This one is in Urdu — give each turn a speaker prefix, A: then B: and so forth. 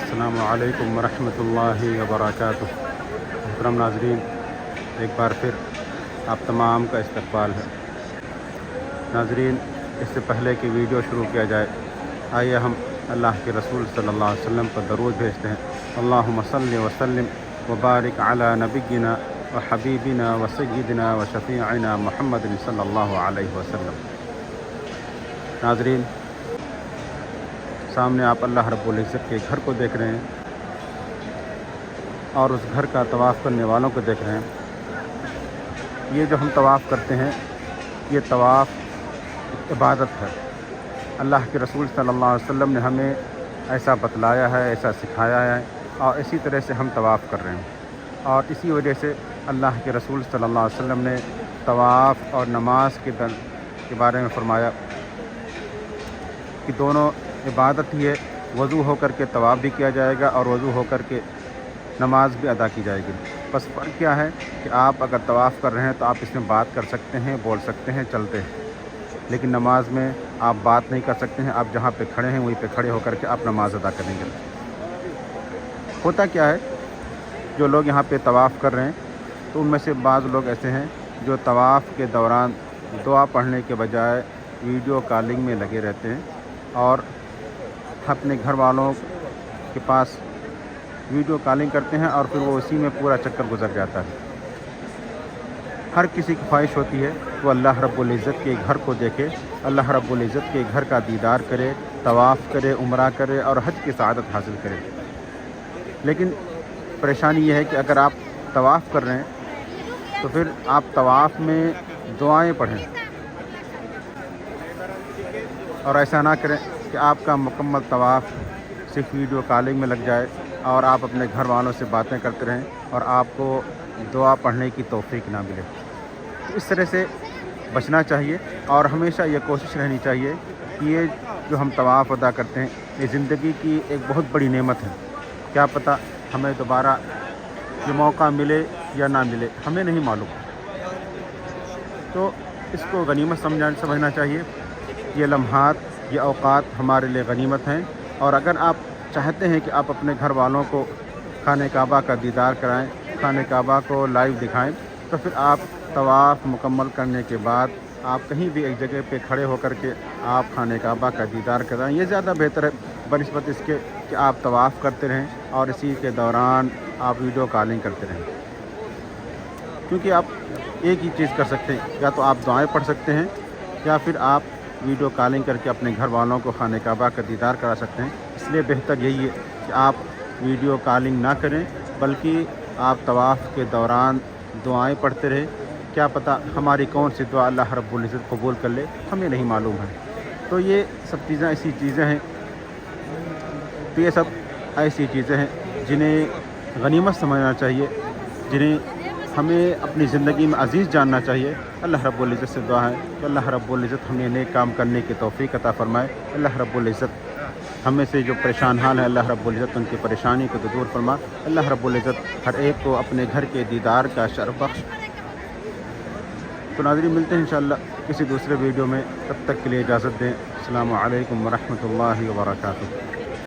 A: السلام علیکم ورحمۃ اللہ وبرکاتہ۔ محترم ناظرین، ایک بار پھر آپ تمام کا استقبال ہے۔ ناظرین، اس سے پہلے کہ ویڈیو شروع کیا جائے، آئیے ہم اللہ کے رسول صلی اللہ علیہ وسلم پر درود بھیجتے ہیں۔ اللہم صلی وسلم وبارک علی نبینا و حبیبنا و سیدنا و شفیعنا محمد صلی اللہ علیہ وسلم۔ ناظرین، سامنے آپ اللہ رب العزت کے گھر کو دیکھ رہے ہیں اور اس گھر کا طواف کرنے والوں کو دیکھ رہے ہیں۔ یہ جو ہم طواف کرتے ہیں، یہ طواف عبادت ہے۔ اللہ کے رسول صلی اللہ علیہ وسلم نے ہمیں ایسا بتلایا ہے، ایسا سکھایا ہے، اور اسی طرح سے ہم طواف کر رہے ہیں۔ اور اسی وجہ سے اللہ کے رسول صلی اللہ علیہ وسلم نے طواف اور نماز کے بارے میں فرمایا کہ دونوں عبادت ہی ہے۔ وضو ہو کر کے طواف بھی کیا جائے گا اور وضو ہو کر کے نماز بھی ادا کی جائے گی۔ بس فرق کیا ہے کہ آپ اگر طواف کر رہے ہیں تو آپ اس میں بات کر سکتے ہیں، بول سکتے ہیں، چلتے ہیں، لیکن نماز میں آپ بات نہیں کر سکتے ہیں۔ آپ جہاں پہ کھڑے ہیں وہیں پہ کھڑے ہو کر کے آپ نماز ادا کریں گے۔ ہوتا کیا ہے، جو لوگ یہاں پہ طواف کر رہے ہیں تو ان میں سے بعض لوگ ایسے ہیں جو طواف کے دوران دعا پڑھنے کے بجائے ویڈیو کالنگ میں لگے رہتے ہیں اور اپنے گھر والوں کے پاس ویڈیو کالنگ کرتے ہیں اور پھر وہ اسی میں پورا چکر گزر جاتا ہے۔ ہر کسی کی خواہش ہوتی ہے وہ اللہ رب العزت کے گھر کو دیکھے، اللہ رب العزت کے گھر کا دیدار کرے، طواف کرے، عمرہ کرے اور حج کی سعادت حاصل کرے۔ لیکن پریشانی یہ ہے کہ اگر آپ طواف کر رہے ہیں تو پھر آپ طواف میں دعائیں پڑھیں اور ایسا نہ کریں کہ آپ کا مکمل طواف صرف ویڈیو کالنگ میں لگ جائے اور آپ اپنے گھر والوں سے باتیں کرتے رہیں اور آپ کو دعا پڑھنے کی توفیق نہ ملے۔ اس طرح سے بچنا چاہیے اور ہمیشہ یہ کوشش رہنی چاہیے کہ یہ جو ہم طواف ادا کرتے ہیں یہ زندگی کی ایک بہت بڑی نعمت ہے۔ کیا پتہ ہمیں دوبارہ یہ موقع ملے یا نہ ملے، ہمیں نہیں معلوم۔ تو اس کو غنیمت سمجھنا چاہیے۔ یہ لمحات، یہ اوقات ہمارے لیے غنیمت ہیں، اور اگر آپ چاہتے ہیں کہ آپ اپنے گھر والوں کو خانہ کعبہ کا دیدار کرائیں، خانہ کعبہ کو لائیو دکھائیں، تو پھر آپ طواف مکمل کرنے کے بعد آپ کہیں بھی ایک جگہ پہ کھڑے ہو کر کے آپ خانہ کعبہ کا دیدار کرائیں۔ یہ زیادہ بہتر ہے بنسبت اس کے کہ آپ طواف کرتے رہیں اور اسی کے دوران آپ ویڈیو کالنگ کرتے رہیں، کیونکہ آپ ایک ہی چیز کر سکتے ہیں، یا تو آپ دعائیں پڑھ سکتے ہیں یا پھر آپ ویڈیو کالنگ کر کے اپنے گھر والوں کو خانہ کعبہ کا دیدار کرا سکتے ہیں۔ اس لیے بہتر یہی ہے کہ آپ ویڈیو کالنگ نہ کریں، بلکہ آپ طواف کے دوران دعائیں پڑھتے رہیں۔ کیا پتہ ہماری کون سی دعا اللہ رب العزت قبول کر لے، ہمیں نہیں معلوم ہے۔ تو یہ سب چیزیں ایسی چیزیں ہیں جنہیں غنیمت سمجھنا چاہیے، جنہیں ہمیں اپنی زندگی میں عزیز جاننا چاہیے۔ اللہ رب العزت سے دعا ہے کہ اللہ رب العزت ہمیں نیک کام کرنے کی توفیق عطا فرمائے۔ اللہ رب العزت ہمیں سے جو پریشان حال ہیں، اللہ رب العزت ان کی پریشانی کو دور فرما۔ اللہ رب العزت ہر ایک کو اپنے گھر کے دیدار کا شرف بخش۔ تو ناظرین، ملتے ہیں انشاءاللہ کسی دوسرے ویڈیو میں، تب تک کے لیے اجازت دیں۔ السلام علیکم ورحمۃ اللہ وبرکاتہ۔